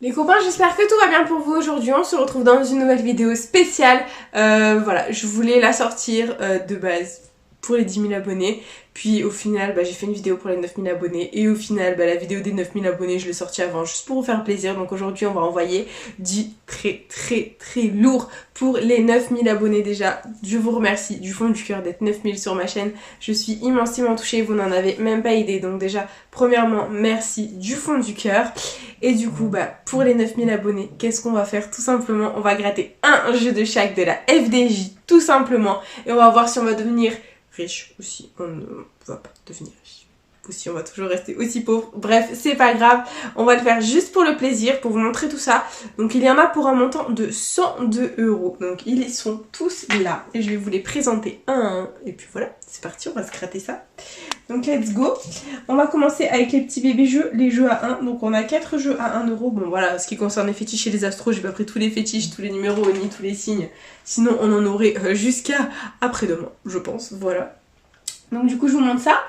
Les copains, j'espère que tout va bien pour vous aujourd'hui. On se retrouve dans une nouvelle vidéo spéciale. Voilà, je voulais la sortir de base pour les 10 000 abonnés. Puis au final, j'ai fait une vidéo pour les 9 000 abonnés. Et au final, la vidéo des 9 000 abonnés, je l'ai sortie avant juste pour vous faire plaisir. Donc aujourd'hui, on va envoyer du très lourd pour les 9 000 abonnés déjà. Je vous remercie du fond du cœur d'être 9 000 sur ma chaîne. Je suis immensément touchée, vous n'en avez même pas idée. Donc déjà, premièrement, merci du fond du cœur. Et du coup, pour les 9 000 abonnés, qu'est-ce qu'on va faire? Tout simplement, on va gratter un jeu de chaque de la FDJ, tout simplement. Et on va voir si on va devenir riche ou si on ne va pas devenir riche. Ou si on va toujours rester aussi pauvre. Bref, c'est pas grave. On va le faire juste pour le plaisir, pour vous montrer tout ça. Donc il y en a pour un montant de 102 €. Donc ils sont tous là. Et je vais vous les présenter un à un. Et puis voilà, c'est parti, on va se gratter ça. Donc let's go. On va commencer avec les petits bébés jeux, les jeux à 1. Donc on a 4 jeux à 1 €. Bon voilà, ce qui concerne les fétiches et les astros, j'ai pas pris tous les fétiches, tous les numéros, ni tous les signes. Sinon on en aurait jusqu'à après-demain, je pense. Voilà. Donc du coup je vous montre ça.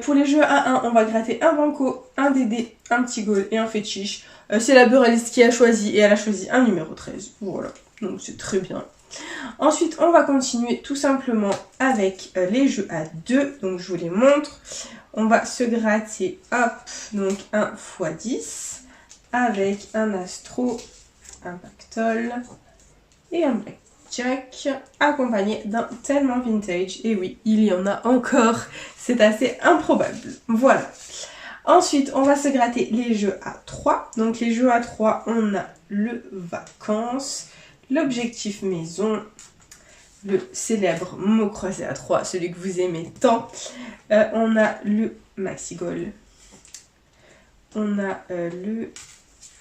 Pour les jeux à 1, on va gratter un banco, un DD, un petit goal et un fétiche. C'est la buraliste qui a choisi et elle a choisi un numéro 13. Voilà, donc c'est très bien. Ensuite, on va continuer tout simplement avec les jeux à 2. Donc, je vous les montre. On va se gratter, hop, donc un x10 avec un astro, un pactole et un blackjack accompagné d'un tellement vintage. Et oui, il y en a encore. C'est assez improbable. Voilà. Ensuite, on va se gratter les jeux à 3. Donc, les jeux à 3, on a le vacances, l'objectif maison, le célèbre mot croisé à 3, celui que vous aimez tant. On a le maxi-goal. On a le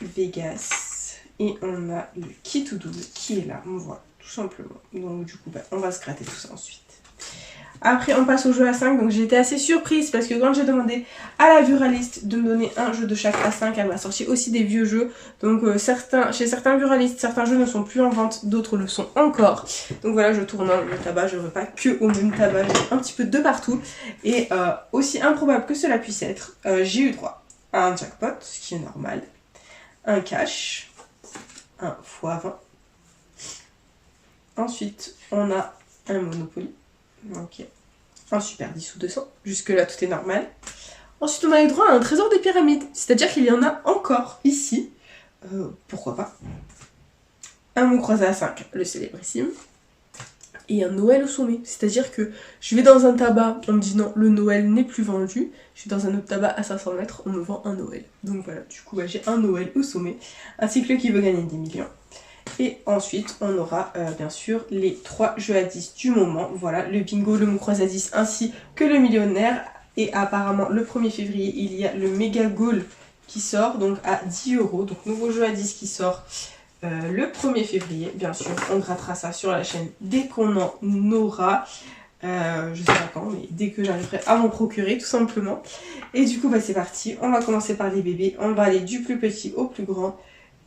Vegas. Et on a le kit ou double qui est là. On voit tout simplement. Donc du coup, on va se gratter tout ça ensuite. Après, on passe au jeu à 5. Donc j'ai été assez surprise parce que quand j'ai demandé à la buraliste de me donner un jeu de chaque à 5, elle m'a sorti aussi des vieux jeux. Donc chez certains buralistes, certains jeux ne sont plus en vente, d'autres le sont encore. Donc voilà, je tourne le tabac, je ne veux pas que au même tabac, j'ai un petit peu de partout. Et aussi improbable que cela puisse être, j'ai eu droit à un jackpot, ce qui est normal, un cash, un x20. Ensuite, on a un Monopoly. Ok. Un super 10 ou 200. Jusque là, tout est normal. Ensuite, on a eu droit à un trésor des pyramides. C'est-à-dire qu'il y en a encore ici. Pourquoi pas. Un mot croisé à 5, le célébrissime. Et un Noël au sommet. C'est-à-dire que je vais dans un tabac, on me dit non, le Noël n'est plus vendu. Je suis dans un autre tabac à 500 mètres, on me vend un Noël. Donc voilà, du coup, j'ai un Noël au sommet. Un cycle qui veut gagner 10 millions. Et ensuite, on aura bien sûr les 3 jeux à 10 du moment. Voilà, le bingo, le mot croisé à 10 ainsi que le millionnaire. Et apparemment, le 1er février, il y a le méga goal qui sort, donc à 10 €. Donc, nouveau jeu à 10 qui sort le 1er février. Bien sûr, on grattera ça sur la chaîne dès qu'on en aura. Je sais pas quand, mais dès que j'arriverai à m'en procurer, tout simplement. Et du coup, c'est parti. On va commencer par les bébés. On va aller du plus petit au plus grand.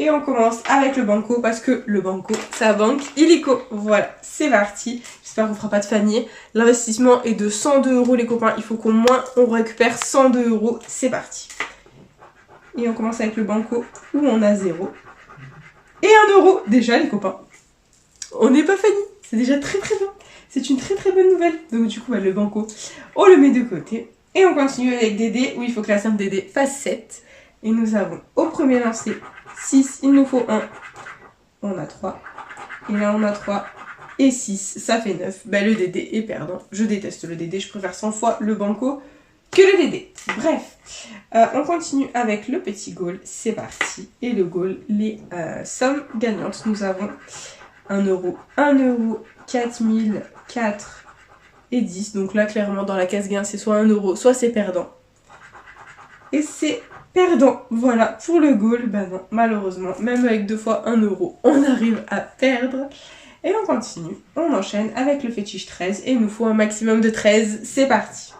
Et on commence avec le banco parce que le banco, ça banque illico. Voilà, c'est parti. J'espère qu'on fera pas de panier. L'investissement est de 102 € les copains. Il faut qu'au moins on récupère 102 €. C'est parti. Et on commence avec le banco où on a 0. Et 1 € déjà les copains. On n'est pas fini. C'est déjà très bien. C'est une très bonne nouvelle. Donc du coup, le banco, on le met de côté. Et on continue avec des dés où il faut que la somme des dés fasse 7. Et nous avons au premier lancer 6, il nous faut 1. On a 3. Et là, on a 3. Et 6, ça fait 9. Le DD est perdant. Je déteste le DD. Je préfère 100 fois le banco que le DD. Bref, on continue avec le petit goal. C'est parti. Et le goal, les sommes gagnantes. Nous avons 1 €, 1 €, 4000, 4 et 10. Donc là, clairement, dans la case gain, c'est soit 1 €, soit c'est perdant. Et c'est perdant. Voilà, pour le goal, non, malheureusement, même avec 2 fois 1 €, on arrive à perdre. Et on continue, on enchaîne avec le fétiche 13, et il nous faut un maximum de 13, c'est parti.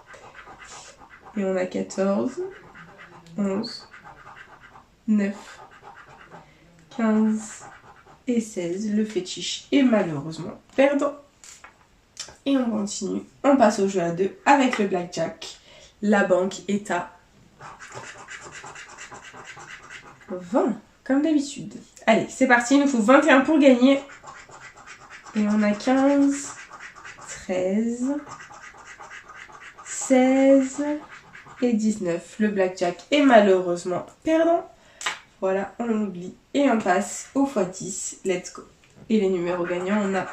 Et on a 14, 11, 9, 15 et 16, le fétiche est malheureusement perdant. Et on continue, on passe au jeu à 2 avec le blackjack. La banque est à 20, comme d'habitude. Allez, c'est parti, il nous faut 21 pour gagner. Et on a 15, 13, 16 et 19. Le blackjack est malheureusement perdant. Voilà, on l'oublie. Et on passe au x10. Let's go. Et les numéros gagnants, on a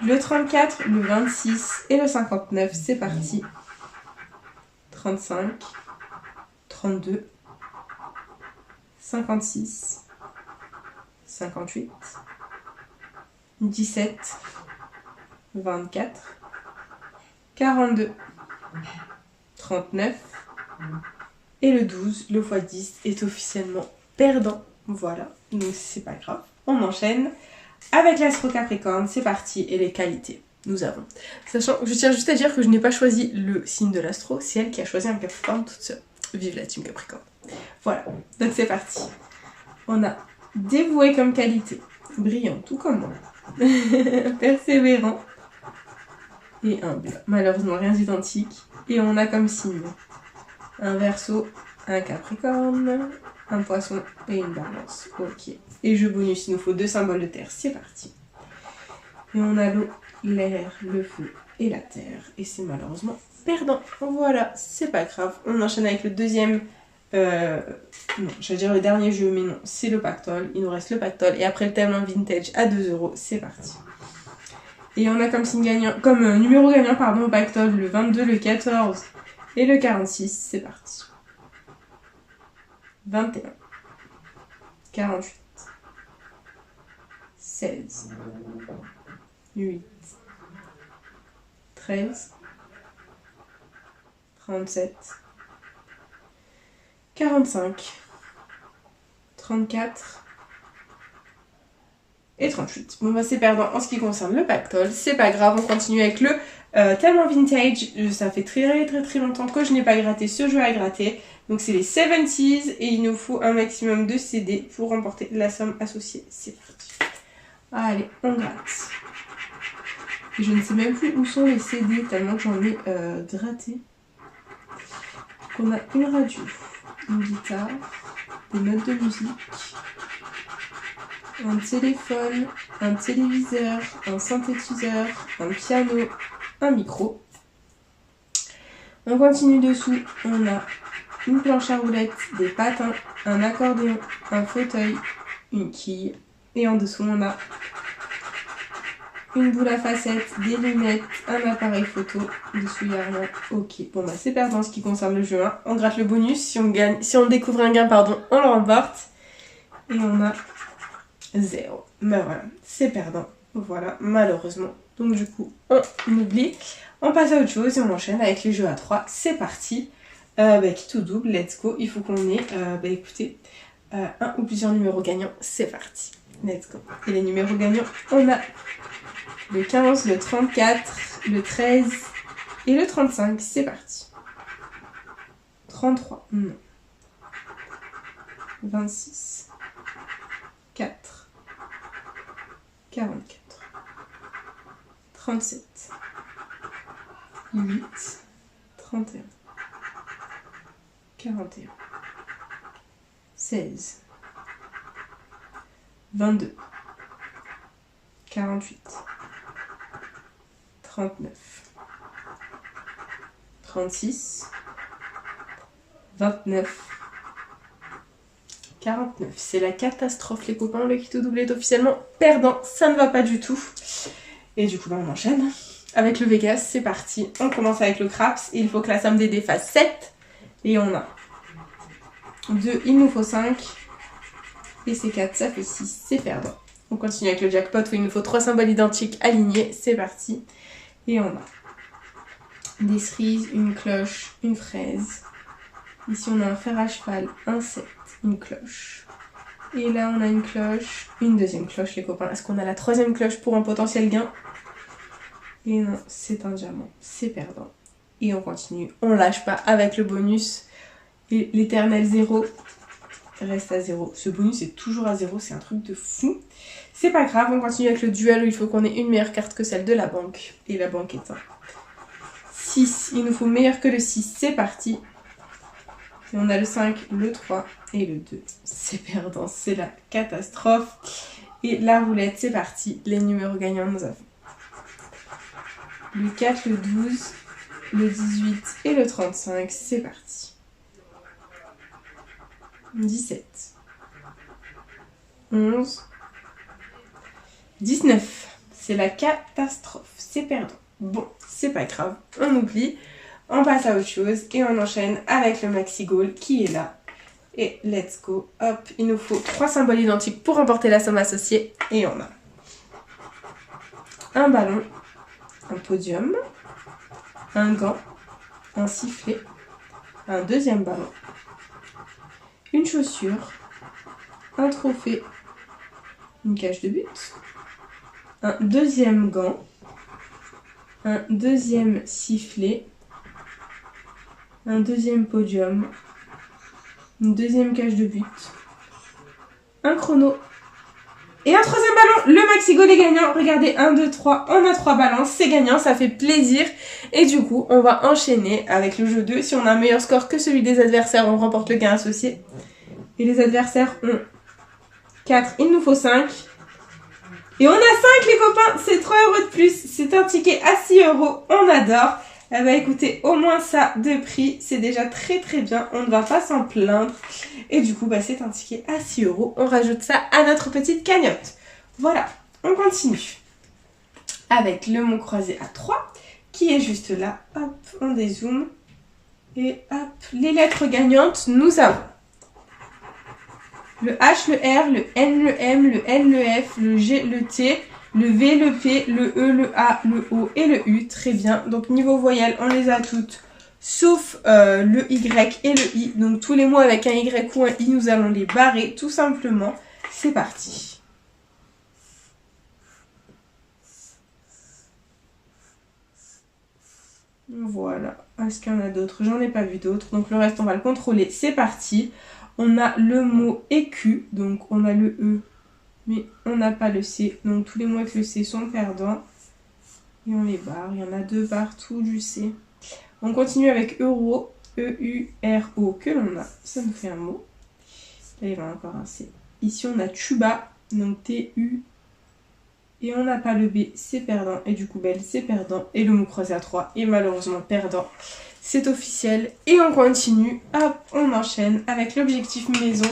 le 34, le 26 et le 59. C'est parti. 35, 32, 56, 58, 17, 24, 42, 39 et le 12, le x10 est officiellement perdant. Voilà, donc c'est pas grave. On enchaîne avec l'astro Capricorne, c'est parti. Et les qualités, nous avons. Sachant, je tiens juste à dire que je n'ai pas choisi le signe de l'astro, c'est elle qui a choisi un Capricorne toute seule. Vive la team Capricorne. Voilà, donc c'est parti. On a dévoué comme qualité, brillant tout comme moi, persévérant et humble. Malheureusement rien d'identique. Et on a comme signe un Verseau, un Capricorne, un Poisson et une Balance. Ok. Et jeu bonus, il nous faut 2 symboles de terre. C'est parti. Et on a l'eau, l'air, le feu et la terre. Et c'est malheureusement perdant. Voilà, c'est pas grave. On enchaîne avec le deuxième. Non, j'allais dire le dernier jeu, mais non, c'est le pactole. Il nous reste le pactole. Et après le thème vintage à 2 €. C'est parti. Et on a comme signe gagnant, comme numéro gagnant, pardon, au pactole, le 22, le 14 et le 46. C'est parti. 21, 48, 16, 8, 13, 37, 45, 34 et 38. Bon bah c'est perdant en ce qui concerne le pactole, c'est pas grave, on continue avec le tellement vintage. Ça fait très longtemps que je n'ai pas gratté ce jeu à gratter. Donc c'est les 70s et il nous faut un maximum de CD pour remporter la somme associée. C'est parti. Allez, on gratte. Je ne sais même plus où sont les CD tellement que j'en ai gratté. Donc on a une radio, une guitare, des notes de musique, un téléphone, un téléviseur, un synthétiseur, un piano, un micro. On continue dessous, on a une planche à roulettes, des patins, un accordéon, un fauteuil, une quille. Et en dessous, on a une boule à facettes, des lunettes, un appareil photo. Dessous, il n'y a rien. Ok, bon bah c'est perdant en ce qui concerne le jeu 1. On gratte le bonus. Si on découvre un gain, pardon, on le remporte. Et on a 0. Bah voilà, c'est perdant. Voilà, malheureusement. Donc du coup, on oublie. On passe à autre chose et on enchaîne avec les jeux à 3. C'est parti. Qui tout double, let's go. Il faut qu'on ait, écoutez, un ou plusieurs numéros gagnants. C'est parti. Let's go. Et les numéros gagnants, on a le 15, le 34, le 13 et le 35. C'est parti. 33, non. 26, 4, 44, 37, 8, 31, 41, 16, 22, 48, 39, 36, 29, 49. C'est la catastrophe les copains, le Kito double est officiellement perdant, ça ne va pas du tout. Et du coup on enchaîne avec le Vegas, c'est parti. On commence avec le Craps et il faut que la somme des dés fasse 7. Et on a 2, il nous faut 5. Et c'est 4, ça fait 6, c'est perdant. On continue avec le jackpot où il nous faut 3 symboles identiques alignés, c'est parti. Et on a des cerises, une cloche, une fraise. Ici on a un fer à cheval, un 7, une cloche. Et là on a une cloche, une deuxième cloche les copains. Est-ce qu'on a la troisième cloche pour un potentiel gain? Et non, c'est un diamant, c'est perdant. Et on continue, on lâche pas avec le bonus. Et l'éternel 0 reste à 0. Ce bonus est toujours à 0, c'est un truc de fou. C'est pas grave, on continue avec le duel où il faut qu'on ait une meilleure carte que celle de la banque. Et la banque est un 6, il nous faut meilleur que le 6, c'est parti. Et on a le 5, le 3 et le 2. C'est perdant, c'est la catastrophe. Et la roulette, c'est parti. Les numéros gagnants, nous avons le 4, le 12, le 18 et le 35. C'est parti. 17, 11, 19. C'est la catastrophe, c'est perdant. Bon, c'est pas grave, on oublie. On passe à autre chose et on enchaîne avec le Maxi Goal qui est là. Et let's go. Hop, il nous faut 3 symboles identiques pour remporter la somme associée. Et on a un ballon, un podium, un gant, un sifflet, un deuxième ballon, une chaussure, un trophée, une cage de but, un deuxième gant, un deuxième sifflet, un deuxième podium, une deuxième cage de but, un chrono et un troisième ballon. Le Maxi Goal est gagnant. Regardez, 1, 2, 3, on a 3 ballons, c'est gagnant, ça fait plaisir. Et du coup, on va enchaîner avec le jeu 2. Si on a un meilleur score que celui des adversaires, on remporte le gain associé. Et les adversaires ont 4, il nous faut 5. Et on a 5 les copains, c'est 3 € de plus. C'est un ticket à 6 €, on adore. Eh ben écoutez, au moins ça de prix, c'est déjà très très bien, on ne va pas s'en plaindre. Et du coup, bah, c'est un ticket à 6 €, on rajoute ça à notre petite cagnotte. Voilà, on continue avec le mot croisé à 3, qui est juste là. Hop, on dézoome. Et hop, les lettres gagnantes, nous avons le H, le R, le N, le M, le N, le F, le G, le T, le V, le P, le E, le A, le O et le U. Très bien. Donc niveau voyelles, on les a toutes, sauf le Y et le I. Donc tous les mots avec un Y ou un I, nous allons les barrer tout simplement. C'est parti. Voilà. Est-ce qu'il y en a d'autres? J'en ai pas vu d'autres. Donc le reste, on va le contrôler. C'est parti. On a le mot écu. Donc on a le E. Mais on n'a pas le C, donc tous les mots avec le C sont perdants. Et on les barre, il y en a 2 partout du C. On continue avec euro, E-U-R-O, que l'on a. Ça nous fait un mot. Là, il y a encore un C. Ici, on a tuba, donc T-U. Et on n'a pas le B, c'est perdant. Et du coup, belle, c'est perdant. Et le mot croisé à 3 est malheureusement perdant. C'est officiel. Et on continue. Hop, on enchaîne avec l'objectif maison.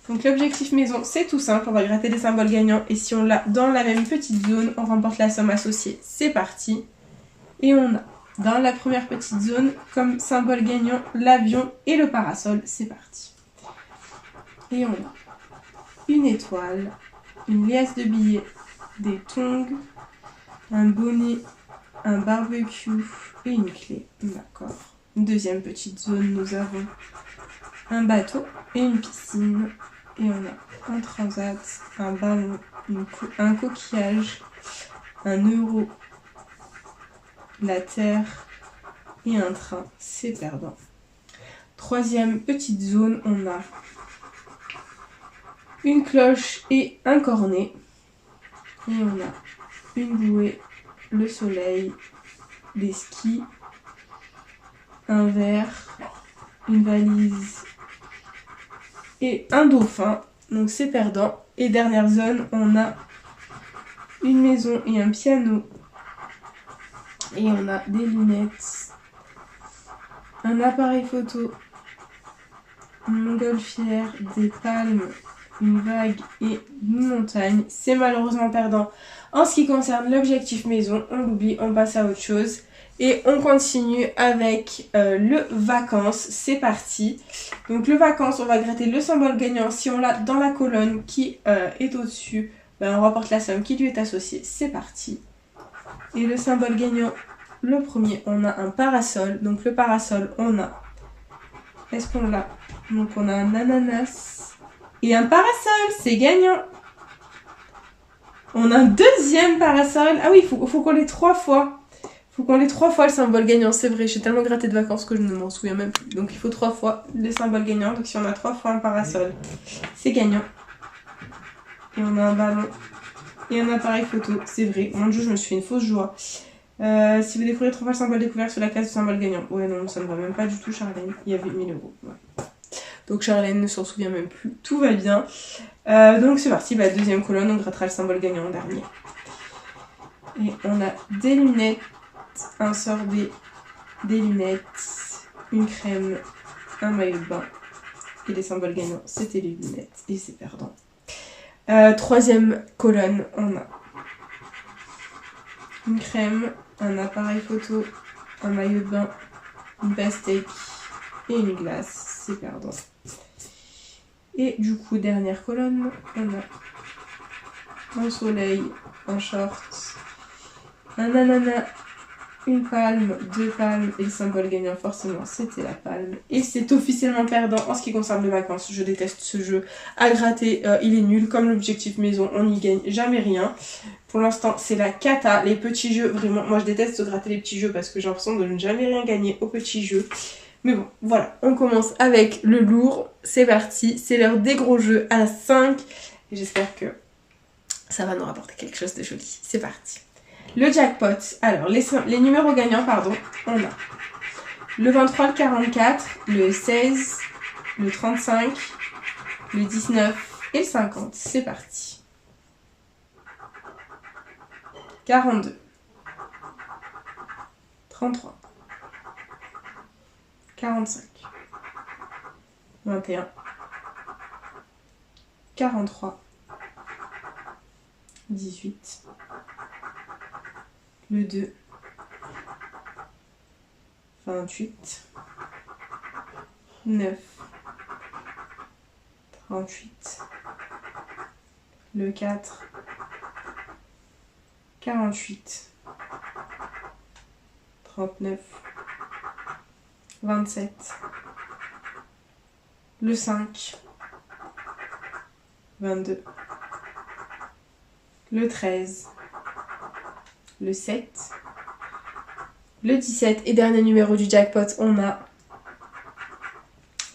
Donc l'objectif maison, c'est tout simple, on va gratter des symboles gagnants et si on l'a dans la même petite zone, on remporte la somme associée. C'est parti. Et on a dans la première petite zone, comme symbole gagnant, l'avion et le parasol. C'est parti. Et on a une étoile, une liasse de billets, des tongs, un bonnet, un barbecue et une clé. D'accord. Deuxième petite zone, nous avons un bateau et une piscine. Et on a un transat, un ballon, un coquillage, un euro, la terre et un train. C'est perdant. Troisième petite zone, on a une cloche et un cornet. Et on a une bouée, le soleil, des skis, un verre, une valise et un dauphin, donc c'est perdant. Et dernière zone, on a une maison et un piano. Et on a des lunettes, un appareil photo, une montgolfière, des palmes, une vague et une montagne. C'est malheureusement perdant. En ce qui concerne l'objectif maison, on l'oublie, on passe à autre chose. Et on continue avec le vacances, c'est parti. Donc le vacances, on va gratter le symbole gagnant. Si on l'a dans la colonne qui est au-dessus, ben, on remporte la somme qui lui est associée, c'est parti. Et le symbole gagnant, le premier, on a un parasol. Donc le parasol, on a, est-ce qu'on l'a? Donc on a un ananas et un parasol, c'est gagnant. On a un deuxième parasol. Ah oui, il faut qu'on l'ait 3 fois. Faut qu'on l'ait 3 fois le symbole gagnant, c'est vrai, j'ai tellement gratté de vacances que je ne m'en souviens même plus. Donc il faut 3 fois le symbole gagnant, donc si on a 3 fois un parasol, c'est gagnant. Et on a un ballon et un appareil photo, c'est vrai. Mon Dieu, je me suis fait une fausse joie. Si vous découvrez 3 fois le symbole découvert sur la case du symbole gagnant. Ouais, non, ça ne va même pas du tout, Charlène. Il y avait 1000 euros. Ouais. Donc Charlène ne s'en souvient même plus. Tout va bien. Donc c'est parti. Bah, deuxième colonne, on grattera le symbole gagnant en dernier. Et on a des lunettes, un sorbet, des lunettes, une crème, un maillot de bain. Et les symboles gagnants, c'était les lunettes. Et c'est perdant. Troisième colonne, on a une crème, un appareil photo, un maillot de bain, une pastèque et une glace. C'est perdant. Et du coup, dernière colonne, on a un soleil, un short, un ananas, une palme, 2 palmes et le symbole gagnant forcément c'était la palme. Et c'est officiellement perdant en ce qui concerne les vacances. Je déteste ce jeu. À gratter, il est nul. Comme l'objectif maison, on n'y gagne jamais rien. Pour l'instant, c'est la cata. Les petits jeux, vraiment, moi je déteste gratter les petits jeux parce que j'ai l'impression de ne jamais rien gagner aux petits jeux. Mais bon, voilà, on commence avec le lourd. C'est parti, c'est l'heure des gros jeux à 5. Et j'espère que ça va nous rapporter quelque chose de joli. C'est parti. Le jackpot, alors les numéros gagnants, pardon, on a le 23, le 44, le 16, le 35, le 19 et le 50. C'est parti. 42, 33, 45, 21, 43, 18, le 2, 28, 9, 38, le 4, 48, 39, 27, le 5, 22, le 13, le 7, le 17 et dernier numéro du jackpot, on a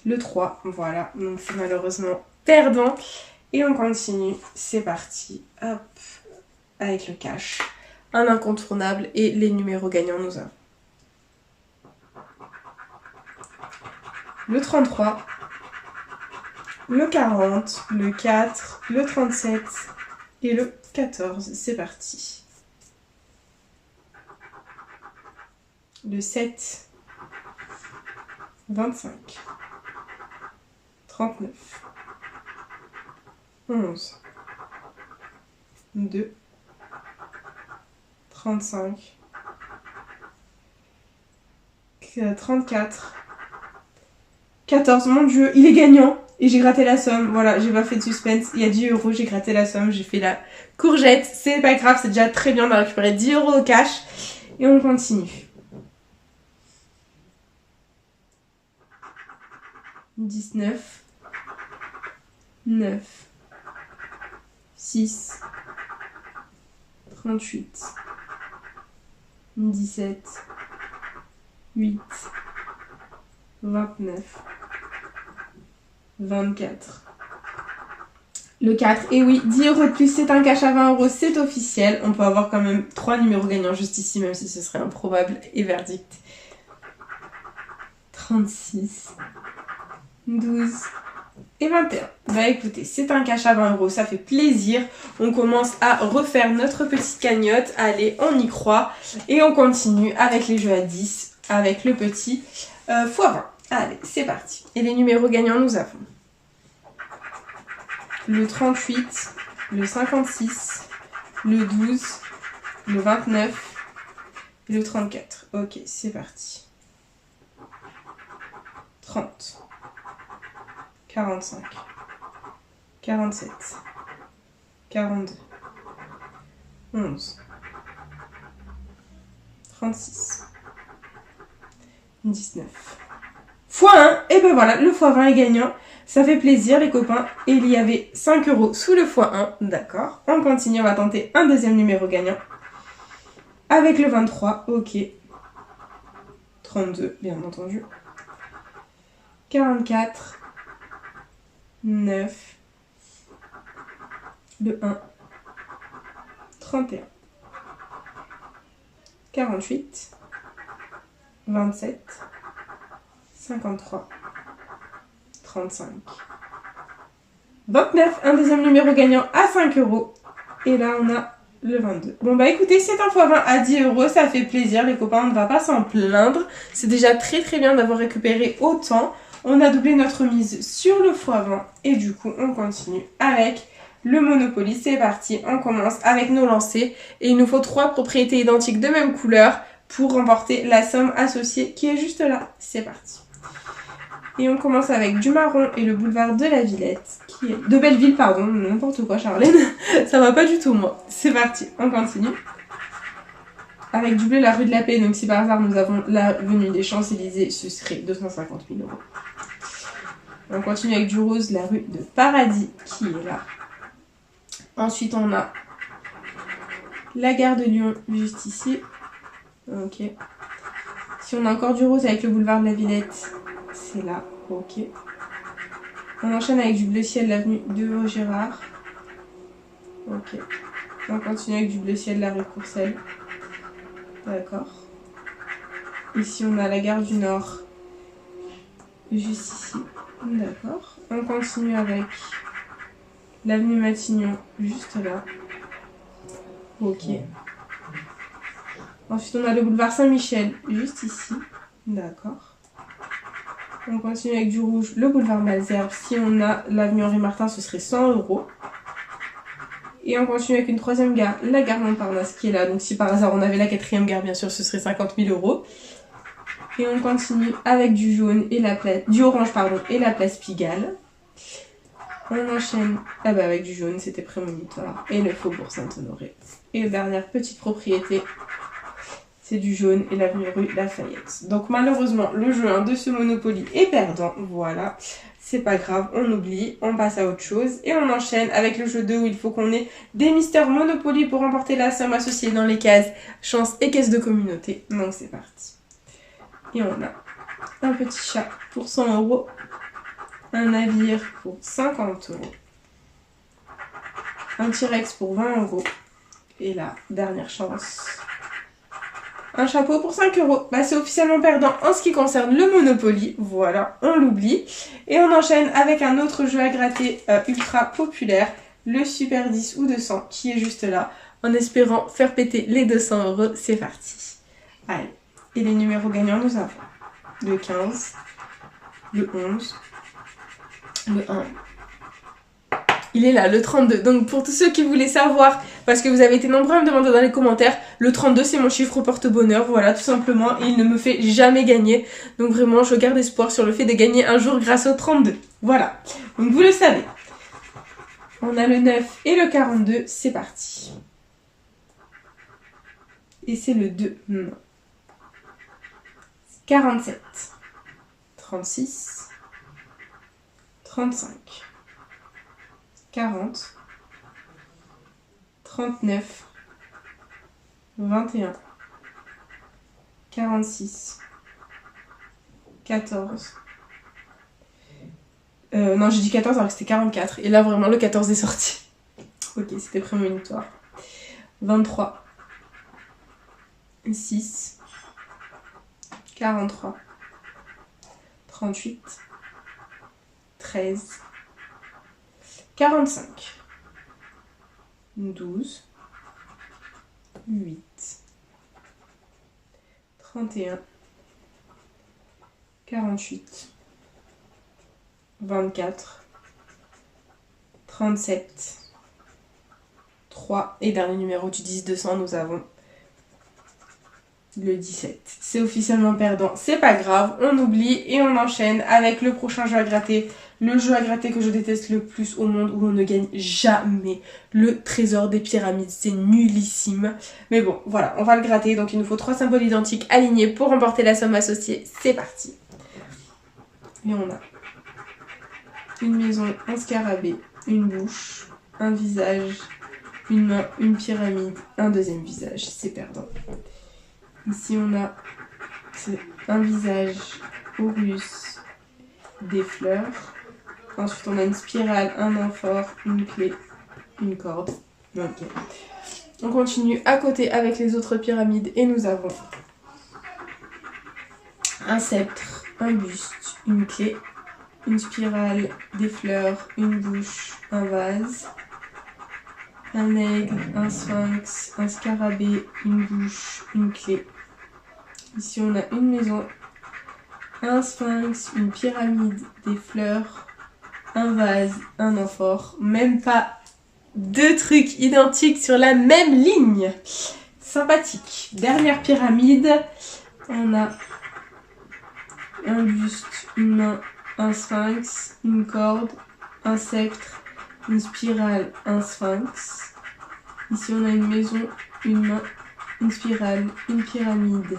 le 3. Voilà, donc c'est malheureusement perdant. Et on continue, c'est parti. Hop, avec le cash. Un incontournable et les numéros gagnants nous avons. Le 33, le 40, le 4, le 37 et le 14. C'est parti. Le 7, 25, 39, 11, 2, 35, 34, 14. Mon Dieu, il est gagnant. Et j'ai gratté la somme. Voilà, j'ai pas fait de suspense. Il y a 10 euros, j'ai gratté la somme. J'ai fait la courgette. C'est pas grave, c'est déjà très bien. On a récupéré 10 euros au cash. Et on continue. 19, 9, 6, 38, 17, 8, 29, 24, le 4. Et oui, 10 euros de plus, c'est un cash à 20 euros, c'est officiel. On peut avoir quand même 3 numéros gagnants juste ici, même si ce serait improbable et verdict. 36, 12 et 21. Bah écoutez, c'est un cash à 20 euros, ça fait plaisir. On commence à refaire notre petite cagnotte. Allez, on y croit. Et on continue avec les jeux à 10, avec le petit x20. Allez, c'est parti. Et les numéros gagnants, nous avons le 38, le 56, le 12, le 29 et le 34. Ok, c'est parti. 30, 45, 47, 42, 11, 36, 19. x1, et ben voilà, le x20 est gagnant. Ça fait plaisir les copains. Et il y avait 5 euros sous le x1. D'accord. On continue, on va tenter un deuxième numéro gagnant. Avec le 23, ok. 32, bien entendu. 44, 9, le 1, 31, 48, 27, 53, 35, 29. Un deuxième numéro gagnant à 5 €. Et là, on a le 22. Bon bah écoutez, c'est un x20 à 10 €, ça fait plaisir les copains, on ne va pas s'en plaindre. C'est déjà très très bien d'avoir récupéré autant. On a doublé notre mise sur le x20 et du coup on continue avec le Monopoly. C'est parti, on commence avec nos lancers et il nous faut 3 propriétés identiques de même couleur pour remporter la somme associée qui est juste là. C'est parti. Et on commence avec du marron et le boulevard de la Villette, qui est... de Belleville, pardon, n'importe quoi Charlène, ça va pas du tout moi. C'est parti, on continue. Avec du bleu, la rue de la Paix, donc si par hasard nous avons l'avenue des Champs-Élysées, ce serait 250 000 €. On continue avec du rose, la rue de Paradis, qui est là. Ensuite on a la gare de Lyon, juste ici. Ok. Si on a encore du rose avec le boulevard de la Villette, c'est là, ok. On enchaîne avec du bleu ciel, l'avenue de Vaugirard. Ok. On continue avec du bleu ciel, la rue Courcelles. D'accord. Ici, on a la gare du Nord, juste ici. D'accord. On continue avec l'avenue Matignon, juste là. Ok. Ensuite, on a le boulevard Saint-Michel, juste ici. D'accord. On continue avec du rouge, le boulevard Malesherbes. Si on a l'avenue Henri Martin, ce serait 100 €. Et on continue avec une troisième gare, la gare Montparnasse qui est là. Donc si par hasard on avait la quatrième gare, bien sûr, ce serait 50 000 €. Et on continue avec du jaune et du orange pardon, et la place Pigalle. On enchaîne avec du jaune, c'était prémonitoire. Et le faubourg Saint-Honoré. Et la dernière petite propriété, c'est du jaune et l'avenue rue Lafayette. Donc malheureusement, le jeu 1 de ce Monopoly est perdant. Voilà, c'est pas grave, on oublie, on passe à autre chose. Et on enchaîne avec le jeu 2 où il faut qu'on ait des Mister Monopoly pour remporter la somme associée dans les cases chance et caisse de communauté. Donc c'est parti. Et on a un petit chat pour 100 €, un navire pour 50 €, un T-Rex pour 20 €. Et la dernière chance, un chapeau pour 5 €. Bah, c'est officiellement perdant en ce qui concerne le Monopoly. Voilà, on l'oublie. Et on enchaîne avec un autre jeu à gratter ultra populaire, le Super 10 ou 200, qui est juste là, en espérant faire péter les 200 €. C'est parti. Allez. Et les numéros gagnants, nous avons le 15, le 11, le 1. Il est là, le 32. Donc pour tous ceux qui voulaient savoir, parce que vous avez été nombreux à me demander dans les commentaires, le 32 c'est mon chiffre porte-bonheur, voilà tout simplement, et il ne me fait jamais gagner. Donc vraiment je garde espoir sur le fait de gagner un jour grâce au 32. Voilà, donc vous le savez. On a le 9 et le 42, c'est parti. Et c'est le 2, non. 47, 36, 35. 40, 39, 21, 46, 14. Non, j'ai dit 14 alors que c'était 44. Et là, vraiment, le 14 est sorti. Ok, c'était prémonitoire. 23, 6, 43, 38, 13, 45, 12, 8, 31, 48, 24, 37, 3 et dernier numéro du 10-200, nous avons le 17. C'est officiellement perdant, c'est pas grave, on oublie et on enchaîne avec le prochain jeu à gratter. Le jeu à gratter que je déteste le plus au monde, où on ne gagne jamais, le trésor des pyramides, c'est nullissime. Mais bon, voilà, on va le gratter, donc il nous faut 3 symboles identiques alignés pour remporter la somme associée, c'est parti. Et on a une maison, un scarabée, une bouche, un visage, une main, une pyramide, un deuxième visage, c'est perdant. Ici on a un visage, Horus, des fleurs. Ensuite on a une spirale, un amphore, une clé, une corde. Ok. On continue à côté avec les autres pyramides et nous avons un sceptre, un buste, une clé, une spirale, des fleurs, une bouche, un vase, un aigle, un sphinx, un scarabée, une bouche, une clé. Ici on a une maison, un sphinx, une pyramide, des fleurs, un vase, un amphore. Même pas deux trucs identiques sur la même ligne. Sympathique. Dernière pyramide, on a un buste, une main, un sphinx, une corde, un sceptre, une spirale, un sphinx. Ici on a une maison, une main, une spirale, une pyramide,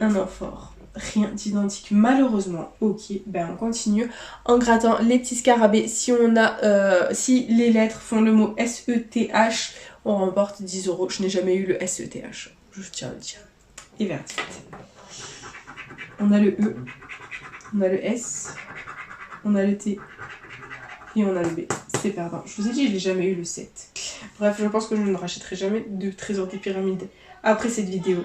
un amphore. Rien d'identique malheureusement. Ok, ben on continue en grattant les petits scarabées. Si on a, si les lettres font le mot SETH, on remporte 10 €. Je n'ai jamais eu le SETH, je tiens à le dire. Et verdict. On a le E, on a le S, on a le T et on a le B. C'est perdant. Je vous ai dit, je n'ai jamais eu le 7. Bref, je pense que je ne rachèterai jamais de trésor des pyramides après cette vidéo.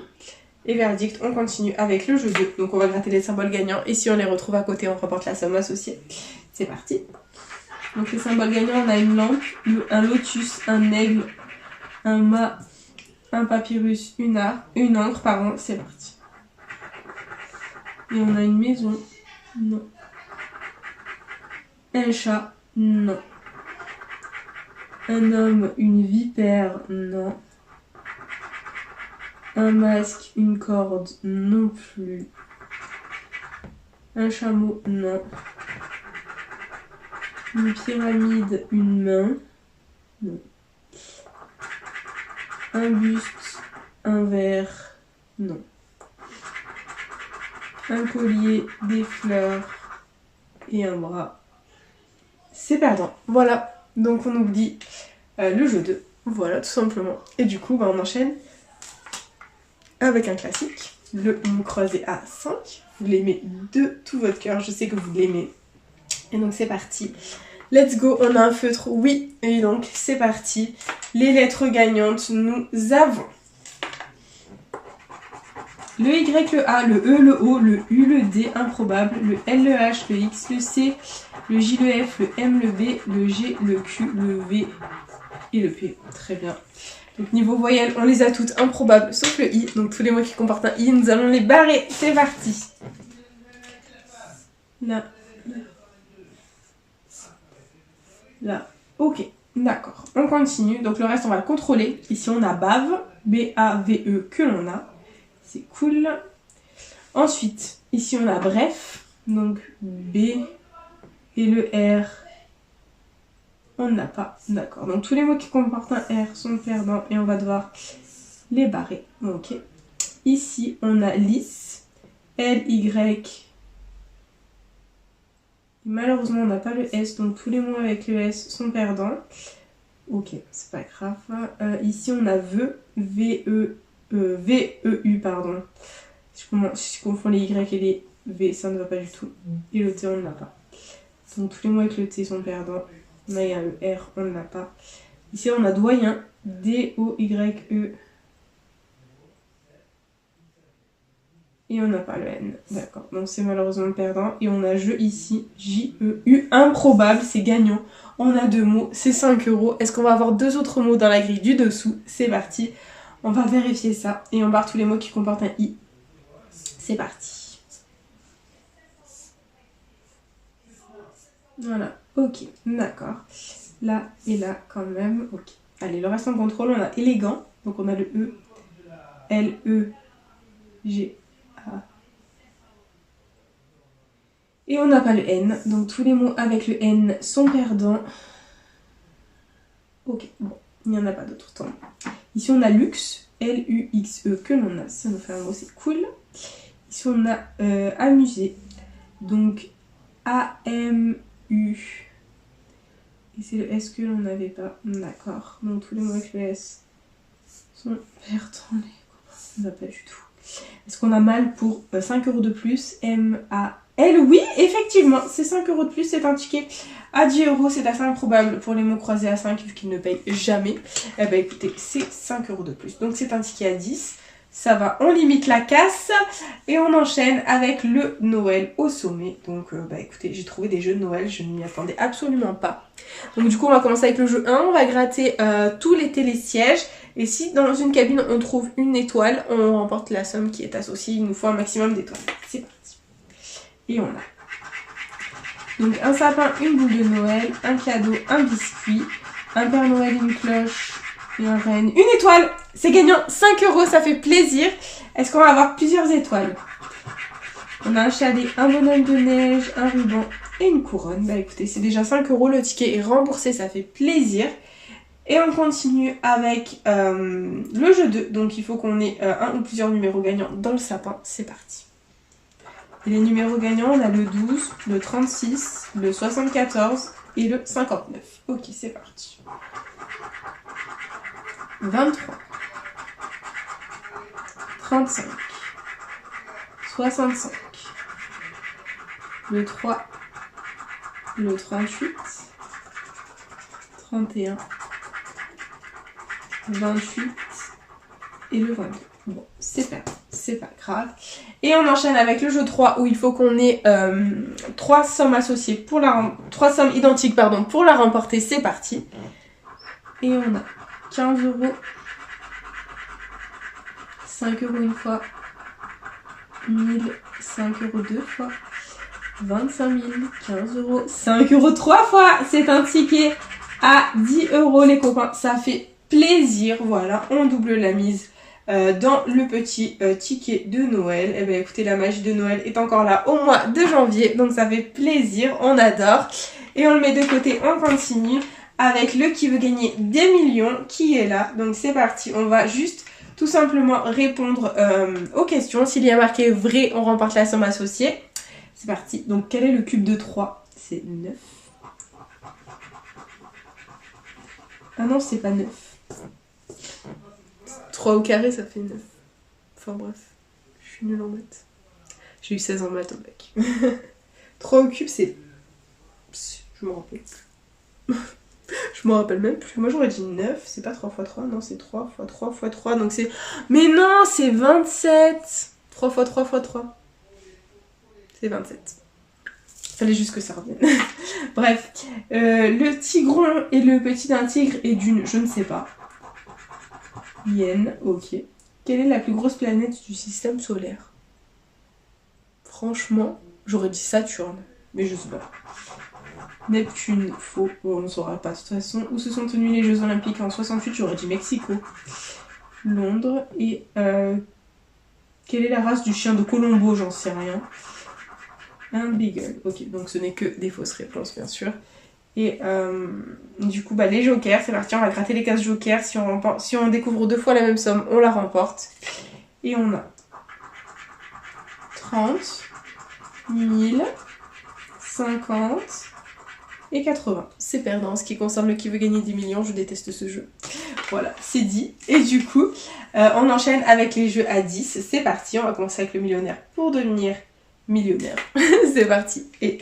Et verdict, on continue avec le jeu 2. Donc on va gratter les symboles gagnants. Et si on les retrouve à côté, on remporte la somme associée. C'est parti. Donc les symboles gagnants, on a une lampe, un lotus, un aigle, un mât, un papyrus, une encre, pardon. C'est parti. Et on a une maison. Non. Un chat. Non. Un homme, une vipère. Non. Un masque, une corde, non plus. Un chameau, non. Une pyramide, une main, non. Un buste, un verre, non. Un collier, des fleurs et un bras. C'est perdant. Voilà, donc on oublie le jeu 2. Voilà, tout simplement. Et du coup, bah, on enchaîne avec un classique, le mot croisé à 5. Vous l'aimez de tout votre cœur, je sais que vous l'aimez. Et donc c'est parti. Let's go, on a un feutre, oui. Et donc c'est parti. Les lettres gagnantes, nous avons le Y, le A, le E, le O, le U, le D, improbable, le L, le H, le X, le C, le J, le F, le M, le B, le G, le Q, le V et le P. Très bien. Donc niveau voyelles, on les a toutes improbables, sauf le I. Donc tous les mots qui comportent un I, nous allons les barrer. C'est parti. Là. Là. Ok, d'accord. On continue. Donc le reste, on va le contrôler. Ici, on a bave. B-A-V-E que l'on a. C'est cool. Ensuite, ici, on a bref. Donc B et le R. On n'a pas, d'accord. Donc tous les mots qui comportent un R sont perdants et on va devoir les barrer. Ok. Ici, on a lisse, L, Y. Malheureusement, on n'a pas le S, donc tous les mots avec le S sont perdants. Ok, c'est pas grave. Ici, on a VE, V-E-U, pardon. Si je confonds les Y et les V, ça ne va pas du tout. Et le T, on ne l'a pas. Donc tous les mots avec le T sont perdants. Là, il y a le R, on ne l'a pas. Ici, on a doyen, D-O-Y-E. Et on n'a pas le N. D'accord, donc c'est malheureusement perdant. Et on a je ici, J-E-U, improbable, c'est gagnant. On a 2 mots, c'est 5 €. Est-ce qu'on va avoir 2 autres mots dans la grille du dessous? C'est parti. On va vérifier ça. Et on barre tous les mots qui comportent un I. C'est parti. Voilà. Ok, d'accord. Là et là quand même. Ok. Allez, le reste en contrôle, on a élégant. Donc on a le E, L, E, G, A. Et on n'a pas le N. Donc tous les mots avec le N sont perdants. Ok, bon, il n'y en a pas d'autres temps. Ici on a luxe, L-U-X-E que l'on a. Ça nous fait un mot, c'est cool. Ici on a amusé. Donc A-M-U. Et c'est le S que l'on n'avait pas. D'accord. Donc tous les mots avec le S sont perdants. Ça ne va pas du tout. Est-ce qu'on a mal pour 5 € de plus? M-A-L-E. Elle, oui, effectivement, c'est 5 € de plus, c'est un ticket à 10 €, c'est assez improbable pour les mots croisés à 5 vu qu'ils ne payent jamais. Eh ben écoutez, c'est 5 € de plus, donc c'est un ticket à 10. Ça va, on limite la casse et on enchaîne avec le Noël au sommet. Donc bah écoutez, j'ai trouvé des jeux de Noël, je ne m'y attendais absolument pas. Donc du coup on va commencer avec le jeu 1, on va gratter tous les télésièges. Et si dans une cabine on trouve une étoile, on remporte la somme qui est associée, il nous faut un maximum d'étoiles. C'est parti. Et on a donc un sapin, une boule de Noël, un cadeau, un biscuit, un Père Noël, une cloche et un renne. Une étoile! C'est gagnant, 5 €, ça fait plaisir. Est-ce qu'on va avoir plusieurs étoiles? On a un chalet, un bonhomme de neige, un ruban et une couronne. Bah écoutez, c'est déjà 5 €, le ticket est remboursé, ça fait plaisir. Et on continue avec le jeu 2. Donc il faut qu'on ait un ou plusieurs numéros gagnants dans le sapin. C'est parti. Et les numéros gagnants, on a le 12, le 36, le 74 et le 59. Ok, c'est parti. 23, 35, 65, le 3, le 38, 31, 28 et le 22. Bon, c'est pas grave. Et on enchaîne avec le jeu 3 où il faut qu'on ait 3 sommes associées pour 3 sommes identiques pardon, pour la remporter. C'est parti. Et on a 15 €, 5 € une fois, 1000, 5 € deux fois, 25 000, 15 €, 5 € trois fois. C'est un ticket à 10 € les copains. Ça fait plaisir. Voilà, on double la mise dans le petit ticket de Noël. Et bien écoutez, la magie de Noël est encore là au mois de janvier. Donc ça fait plaisir, on adore. Et on le met de côté, on continue avec le qui veut gagner des millions qui est là. Donc c'est parti, on va juste tout simplement répondre aux questions. S'il y a marqué vrai, on remporte la somme associée. C'est parti. Donc quel est le cube de 3? C'est 9. Ah non, c'est pas 9. 3 au carré, ça fait 9. Enfin bref, je suis nulle en maths. J'ai eu 16 en maths au bac. 3 au cube, c'est... Je m'en rappelle plus. Je m'en rappelle même plus. Moi j'aurais dit 9, c'est pas 3 x 3, non c'est 3 x 3 x 3, donc c'est... Mais non, c'est 27. 3 x 3 x 3. C'est 27. Fallait juste que ça revienne. Bref, le tigron et le petit d'un tigre et d'une, je ne sais pas. Yen, ok. Quelle est la plus grosse planète du système solaire? Franchement, j'aurais dit Saturne, mais je sais pas. Neptune, faux, bon, on ne saura pas de toute façon. Où se sont tenus les Jeux Olympiques en 68? J'aurais dit Mexico. Londres. Et quelle est la race du chien de Colombo? J'en sais rien. Un beagle. Ok, donc ce n'est que des fausses réponses, bien sûr. Et du coup, bah, les jokers, c'est parti, on va gratter les cases jokers. Si on découvre 2 fois la même somme, on la remporte. Et on a 30, 1000, 50 et 80. C'est perdant. En ce qui concerne le qui veut gagner 10 millions, je déteste ce jeu. Voilà, c'est dit. Et du coup, on enchaîne avec les jeux à 10. C'est parti, on va commencer avec le millionnaire pour devenir millionnaire. C'est parti. Et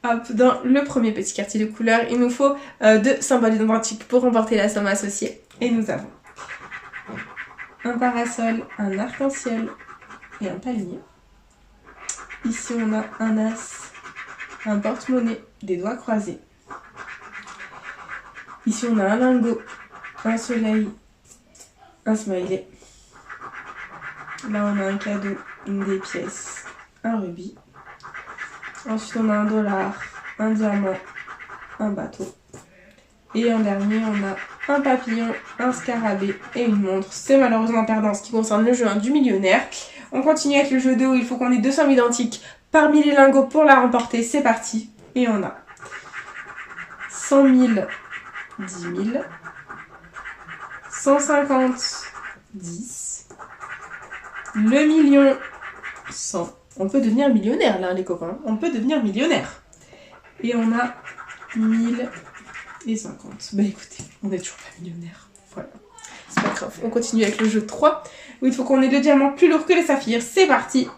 hop, dans le premier petit quartier de couleur, il nous faut 2 symboles identiques pour remporter la somme associée. Et nous avons un parasol, un arc-en-ciel et un palmier. Ici, on a un as, un porte-monnaie, des doigts croisés. Ici, on a un lingot, un soleil, un smiley. Là, on a un cadeau, des pièces, un rubis. Ensuite, on a un dollar, un diamant, un bateau. Et en dernier, on a un papillon, un scarabée et une montre. C'est malheureusement perdant en ce qui concerne le jeu du millionnaire. On continue avec le jeu 2 où il faut qu'on ait 2 sommes identiques parmi les lingots pour la remporter. C'est parti. Et on a 100 000, 10 000, 150, 10, le million, 100. On peut devenir millionnaire là les copains, on peut devenir millionnaire. Et on a 1000 et 50. Bah écoutez, on n'est toujours pas millionnaire. Voilà, c'est pas grave. On continue avec le jeu 3 où il faut qu'on ait le diamant plus lourd que les saphirs. C'est parti.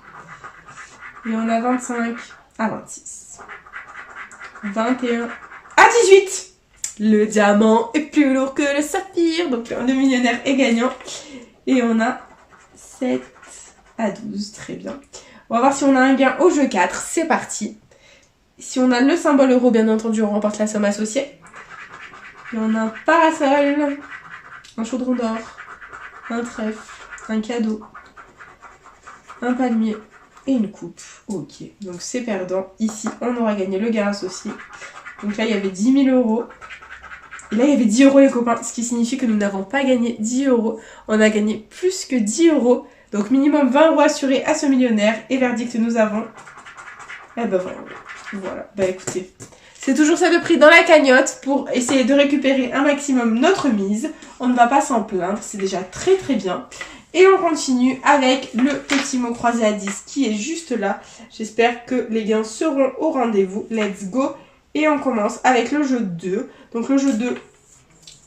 Et on a 25, à 26. 21 à 18. Le diamant est plus lourd que le saphir. Donc le millionnaire est gagnant. Et on a 7 à 12. Très bien. On va voir si on a un gain au jeu 4. C'est parti. Si on a le symbole euro, bien entendu, on remporte la somme associée. Et on a un parasol, un chaudron d'or, un trèfle, un cadeau, un palmier et une coupe. Ok, donc c'est perdant. Ici, on aura gagné le gain associé. Donc là, il y avait 10 000 euros. Et là, il y avait 10 euros, les copains. Ce qui signifie que nous n'avons pas gagné 10 euros. On a gagné plus que 10 euros. Donc minimum 20 euros assurés à ce millionnaire. Et verdict, nous avons... Eh ben voilà. Bah écoutez, c'est toujours ça de prix dans la cagnotte pour essayer de récupérer un maximum notre mise. On ne va pas s'en plaindre, c'est déjà très très bien. Et on continue avec le petit mot croisé à 10 qui est juste là. J'espère que les gains seront au rendez-vous. Let's go. Et on commence avec le jeu 2. Donc le jeu 2,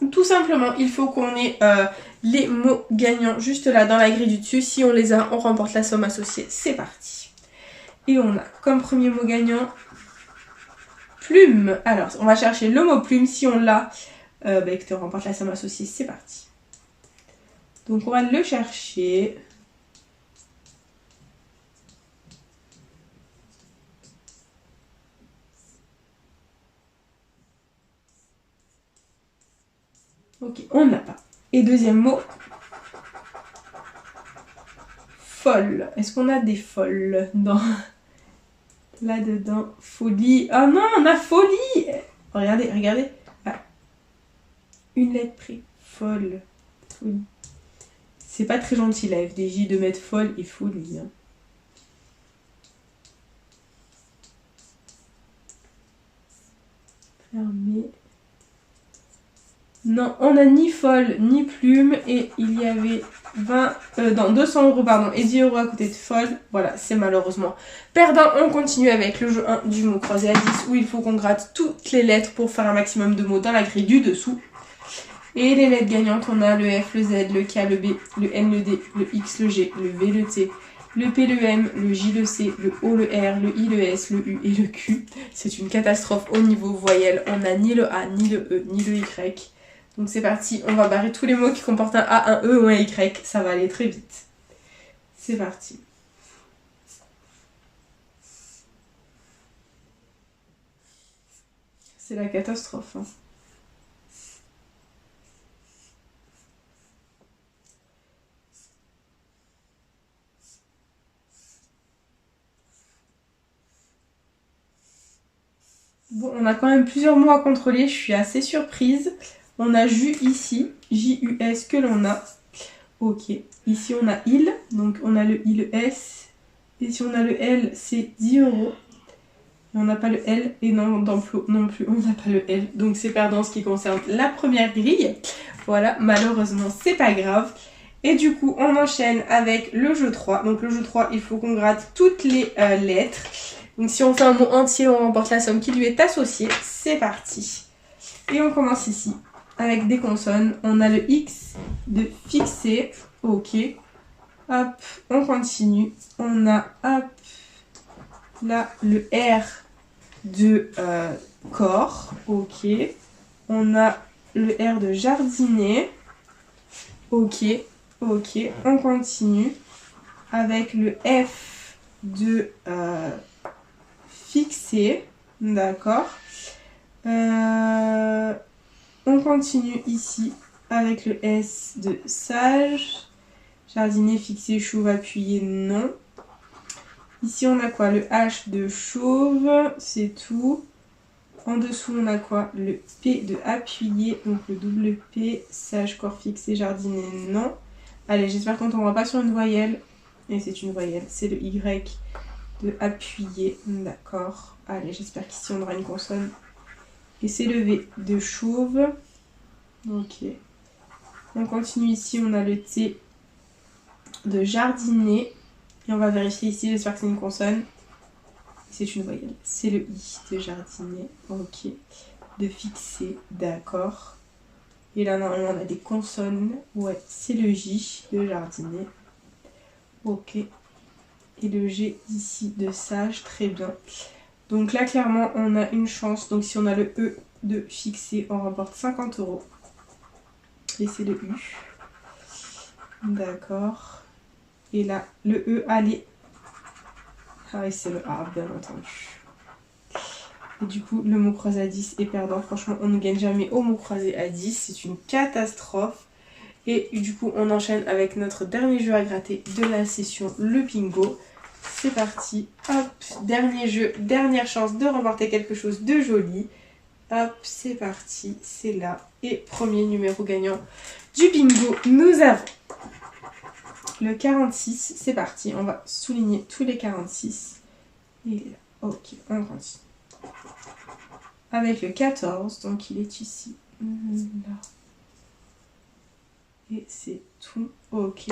tout simplement, il faut qu'on ait les mots gagnants juste là dans la grille du dessus. Si on les a, on remporte la somme associée. C'est parti. Et on a comme premier mot gagnant plume. Alors, on va chercher le mot plume. Si on l'a, écoutez, on remporte la somme associée. C'est parti. Donc on va le chercher. Ok, on n'a pas. Et deuxième mot, folle. Est-ce qu'on a des folles dans... Là-dedans, folie. Oh non, on a folie. Regardez, regardez. Ah. Une lettre près. Folle. Folie. C'est pas très gentil la FDJ de mettre folle et folie. Hein. Fermé. Non, on n'a ni folle ni plume et il y avait 200 euros pardon, et 10 euros à côté de folle. Voilà, c'est malheureusement perdant. On continue avec le jeu 1 du mot croisé à 10 où il faut qu'on gratte toutes les lettres pour faire un maximum de mots dans la grille du dessous. Et les lettres gagnantes, on a le F, le Z, le K, le B, le N, le D, le X, le G, le V, le T, le P, le M, le J, le C, le O, le R, le I, le S, le U et le Q. C'est une catastrophe au niveau voyelle. On n'a ni le A, ni le E, ni le Y. Donc c'est parti, on va barrer tous les mots qui comportent un A, un E ou un Y. Ça va aller très vite. C'est parti. C'est la catastrophe. Hein. Bon, on a quand même plusieurs mots à contrôler. Je suis assez surprise. On a jus ici, J-U-S que l'on a. Ok. Ici on a il, donc on a le I, le S. Et si on a le L, c'est 10 euros. Et on n'a pas le L et non d'emploi non plus, on n'a pas le L. Donc c'est perdant ce qui concerne la première grille. Voilà, malheureusement c'est pas grave. Et du coup on enchaîne avec le jeu 3. Donc le jeu 3, il faut qu'on gratte toutes les lettres. Donc si on fait un mot entier, on remporte la somme qui lui est associée. C'est parti. Et on commence ici avec des consonnes. On a le X de fixé. Ok. Hop, on continue. On a, hop, là, le R de corps. Ok. On a le R de jardinier. Ok. Ok. On continue avec le F de fixé. D'accord. On continue ici avec le S de sage. Jardinier, fixé, chauve, appuyé, non. Ici on a quoi? Le H de chauve, c'est tout. En dessous on a quoi? Le P de appuyé, donc le double P, sage, corps fixé, jardinier, non. Allez, j'espère qu'on ne tombera pas sur une voyelle. Et c'est une voyelle, c'est le Y de appuyé, d'accord. Allez, j'espère qu'ici on aura une consonne. Et c'est le V de chauve. Ok. On continue ici, on a le T de jardinier. Et on va vérifier ici, j'espère que c'est une consonne. C'est une voyelle. C'est le I de jardinier. Ok. De fixé, d'accord. Et là, normalement, on a des consonnes. Ouais, c'est le J de jardinier. Ok. Et le G ici de sage, très bien. Donc là clairement on a une chance, donc si on a le E de fixer, on remporte 50 €. Et c'est le U. D'accord. Et là, le E, allez. Ah oui, c'est le A, bien entendu. Et du coup, le mot croisé à 10 est perdant. Franchement, on ne gagne jamais au mot croisé à 10. C'est une catastrophe. Et du coup, on enchaîne avec notre dernier jeu à gratter de la session, le bingo. C'est parti. Hop, dernier jeu, dernière chance de remporter quelque chose de joli. Hop, c'est parti, c'est là. Et premier numéro gagnant du bingo, nous avons le 46. C'est parti, on va souligner tous les 46. Il est là. Ok, on continue. Avec le 14, donc il est ici. Là. Et c'est tout. Ok.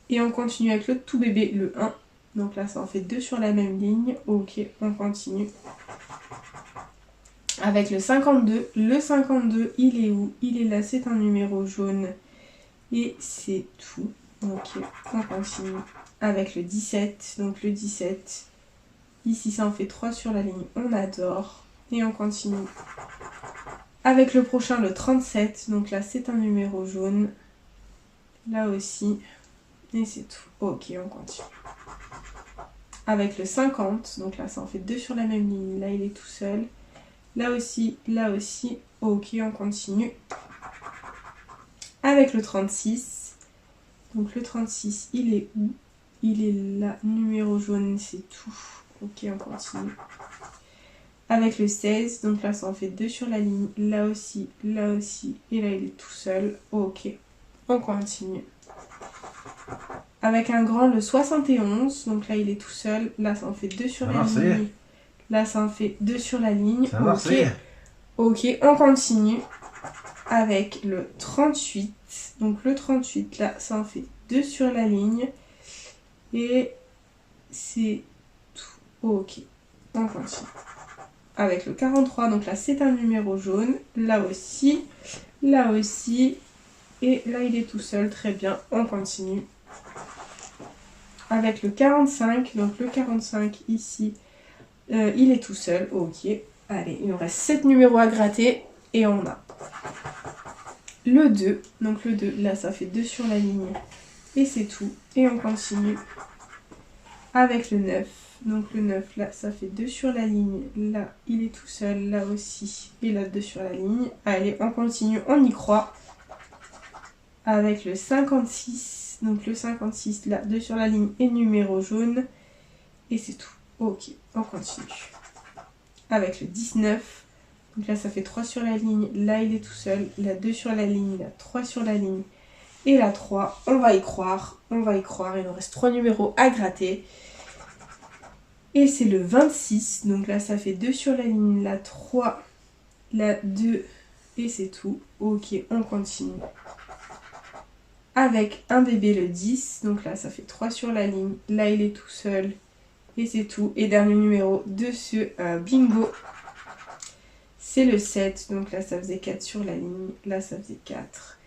Et on continue avec le tout bébé, le 1. Donc là, ça en fait 2 sur la même ligne. Ok, on continue. Avec le 52. Le 52, il est où? Il est là, c'est un numéro jaune. Et c'est tout. Ok, on continue. Avec le 17. Donc le 17. Ici, ça en fait 3 sur la ligne. On adore. Et on continue. Avec le prochain, le 37. Donc là, c'est un numéro jaune. Là aussi. Et c'est tout. Ok, on continue. Avec le 50. Donc là, ça en fait 2 sur la même ligne. Là, il est tout seul. Là aussi, là aussi. Ok, on continue. Avec le 36. Donc le 36, il est où? Il est là. Numéro jaune, c'est tout. Ok, on continue. Avec le 16. Donc là, ça en fait 2 sur la ligne. Là aussi, là aussi. Et là, il est tout seul. Ok, on continue. Avec un grand, le 71. Donc là, il est tout seul. Là, ça en fait 2 sur la ligne. Là, ça en fait 2 sur la ligne. Ok. Ok, on continue. Avec le 38. Donc le 38, là, ça en fait 2 sur la ligne. Et c'est tout. Ok, on continue. Avec le 43, donc là, c'est un numéro jaune. Là aussi. Là aussi. Et là, il est tout seul. Très bien, on continue. Avec le 45, donc le 45 ici, il est tout seul. Ok, allez, il nous reste 7 numéros à gratter. Et on a le 2. Donc le 2, là, ça fait 2 sur la ligne. Et c'est tout. Et on continue. Avec le 9. Donc le 9, là, ça fait 2 sur la ligne. Là, il est tout seul. Là aussi. Et là, 2 sur la ligne. Allez, on continue. On y croit. Avec le 56. Donc le 56, là, 2 sur la ligne et numéro jaune. Et c'est tout. Ok, on continue. Avec le 19. Donc là, ça fait 3 sur la ligne. Là, il est tout seul. Là, 2 sur la ligne. Là, 3 sur la ligne. Et là, 3. On va y croire. On va y croire. Il nous reste 3 numéros à gratter. Et c'est le 26. Donc là, ça fait 2 sur la ligne. Là, 3. Là, 2. Et c'est tout. Ok, on continue. Avec un bébé, le 10. Donc là, ça fait 3 sur la ligne. Là, il est tout seul. Et c'est tout. Et dernier numéro de ce bingo, c'est le 7. Donc là, ça faisait 4 sur la ligne. Là, ça faisait 4.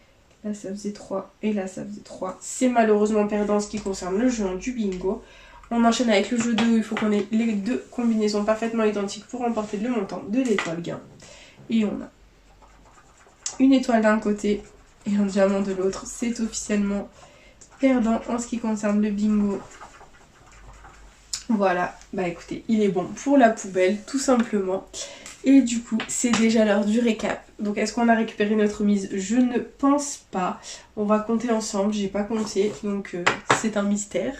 Là, ça faisait 3. Et là, ça faisait 3. C'est malheureusement perdant en ce qui concerne le jeu du bingo. On enchaîne avec le jeu 2 où il faut qu'on ait les deux combinaisons parfaitement identiques pour remporter le montant de l'étoile gain. Et on a une étoile d'un côté et un diamant de l'autre. C'est officiellement perdant en ce qui concerne le bingo. Voilà, bah écoutez, il est bon pour la poubelle, tout simplement. Et du coup, c'est déjà l'heure du récap. Donc, est-ce qu'on a récupéré notre mise? Je ne pense pas. On va compter ensemble, j'ai pas compté, donc c'est un mystère.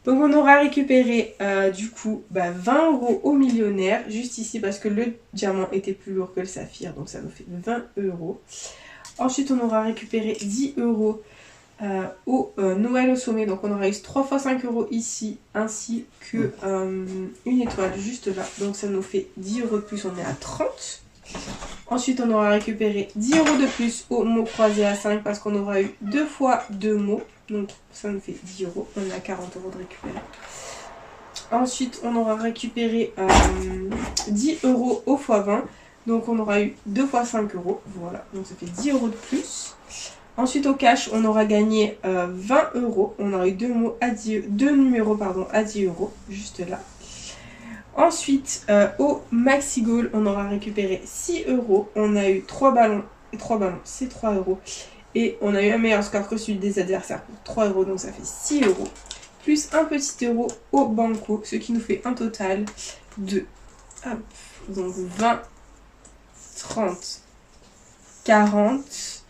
Donc, on aura récupéré du coup 20 € au millionnaire, juste ici parce que le diamant était plus lourd que le saphir, donc ça nous fait 20 €. Ensuite, on aura récupéré 10 € au Noël au sommet, donc on aura eu 3 fois 5 € ici, ainsi que une étoile juste là, donc ça nous fait 10 € de plus, on est à 30. Ensuite, on aura récupéré 10 € de plus au mot croisé à 5 parce qu'on aura eu 2 fois 2 mots, donc ça nous fait 10 €, on a 40 € de récupérer. Ensuite, on aura récupéré 10 € au x 20, donc on aura eu 2 fois 5 €, voilà, donc ça fait 10 € de plus. Ensuite, au cash, on aura gagné 20 €. On aura eu deux numéros à 10 €, juste là. Ensuite, au Maxi Goal, on aura récupéré 6 euros. On a eu 3 ballons. Et 3 ballons, c'est 3 euros. Et on a eu un meilleur score que celui des adversaires pour 3 euros, donc ça fait 6 euros. Plus un petit euro au banco, ce qui nous fait un total de hop, donc 20, 30, 40,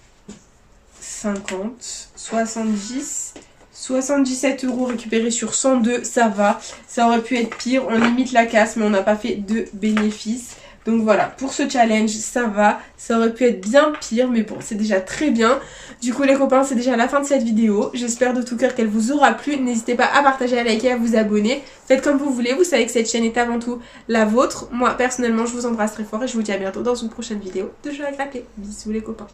50, 70, 77 euros récupérés sur 102, ça va. Ça aurait pu être pire, on limite la casse, mais on n'a pas fait de bénéfices. Donc voilà, pour ce challenge, ça va. Ça aurait pu être bien pire, mais bon, c'est déjà très bien. Du coup, les copains, c'est déjà la fin de cette vidéo. J'espère de tout cœur qu'elle vous aura plu. N'hésitez pas à partager, à liker, à vous abonner. Faites comme vous voulez, vous savez que cette chaîne est avant tout la vôtre. Moi, personnellement, je vous embrasse très fort et je vous dis à bientôt dans une prochaine vidéo de jeux à gratter. Bisous les copains.